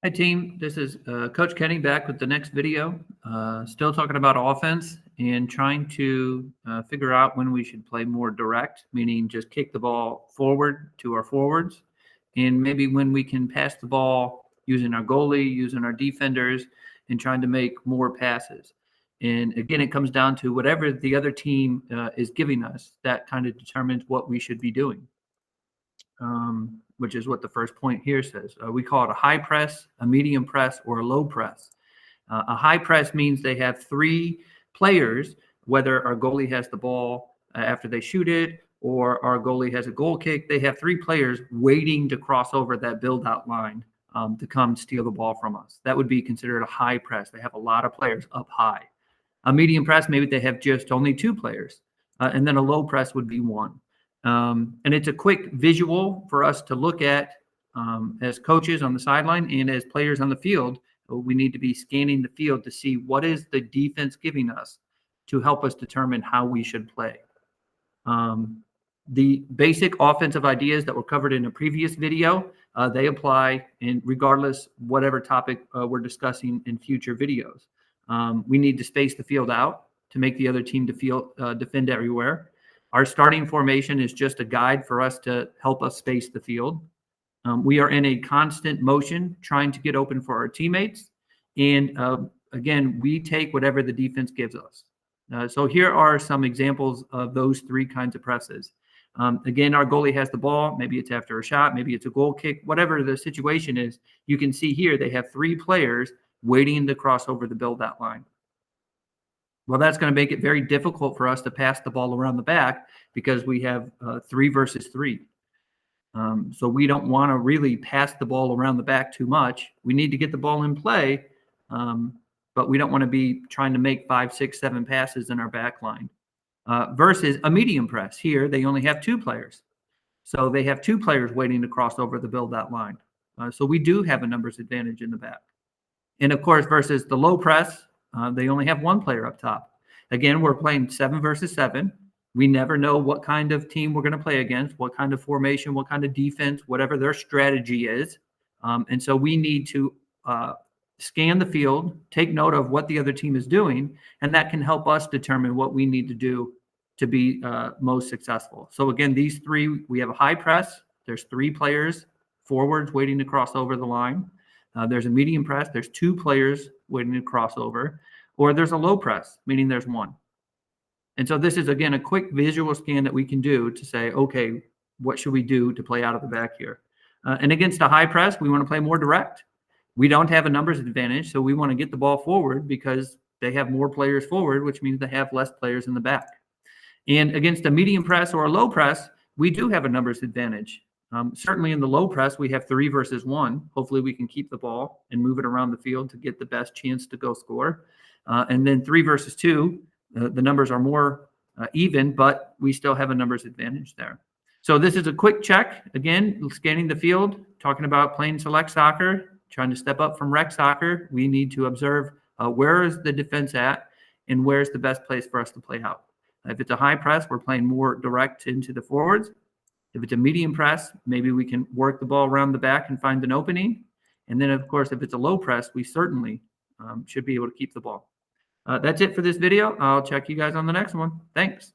Hi team, this is Coach Kenny back with the next video. Still talking about offense and trying to figure out when we should play more direct, meaning just kick the ball forward to our forwards, and maybe when we can pass the ball using our goalie, using our defenders, and trying to make more passes. And again, it comes down to whatever the other team is giving us, that kind of determines what we should be doing. Which is what the first point here says. We call it a high press, a medium press, or a low press. A high press means they have three players, whether our goalie has the ball after they shoot it or our goalie has a goal kick. They have three players waiting to cross over that build-out line to come steal the ball from us. That would be considered a high press. They have a lot of players up high. A medium press, maybe they have just only two players. And then a low press would be one. And it's a quick visual for us to look at as coaches on the sideline and as players on the field. We need to be scanning the field to see what is the defense giving us to help us determine how we should play. The basic offensive ideas that were covered in a previous video, they apply in regardless whatever topic we're discussing in future videos. We need to space the field out to make the other team defend everywhere. Our starting formation is just a guide for us to help us space the field. We are in a constant motion trying to get open for our teammates. And again, we take whatever the defense gives us. So here are some examples of those three kinds of presses. Again, our goalie has the ball. Maybe it's after a shot. Maybe it's a goal kick. Whatever the situation is, you can see here they have three players waiting to cross over the build-out line. Well, that's going to make it very difficult for us to pass the ball around the back because we have 3 versus 3. So we don't want to really pass the ball around the back too much. We need to get the ball in play, but we don't want to be trying to make 5, 6, 7 passes in our back line. Versus a medium press. Here, they only have 2 players. So they have 2 players waiting to cross over the build-out line. So we do have a numbers advantage in the back. And, of course, versus the low press, they only have 1 player up top. Again, we're playing 7 versus 7. We never know what kind of team we're going to play against, what kind of formation, what kind of defense, whatever their strategy is. And so we need to scan the field, take note of what the other team is doing, and that can help us determine what we need to do to be most successful. So, again, these three, we have a high press. There's 3 players, forwards waiting to cross over the line. There's a medium press. There's 2 players waiting to cross over. Or there's a low press, meaning there's 1. And so this is, again, a quick visual scan that we can do to say, okay, what should we do to play out of the back here? And against a high press, we want to play more direct. We don't have a numbers advantage, so we want to get the ball forward because they have more players forward, which means they have less players in the back. And against a medium press or a low press, we do have a numbers advantage. Certainly in the low press, we have 3 versus 1. Hopefully we can keep the ball and move it around the field to get the best chance to go score. And then 3 versus 2, the numbers are more even, but we still have a numbers advantage there. So this is a quick check. Again, scanning the field, talking about playing select soccer, trying to step up from rec soccer. We need to observe where is the defense at and where's the best place for us to play out. If it's a high press, we're playing more direct into the forwards. If it's a medium press, maybe we can work the ball around the back and find an opening. And then, of course, if it's a low press, we certainly should be able to keep the ball. That's it for this video. I'll check you guys on the next one. Thanks.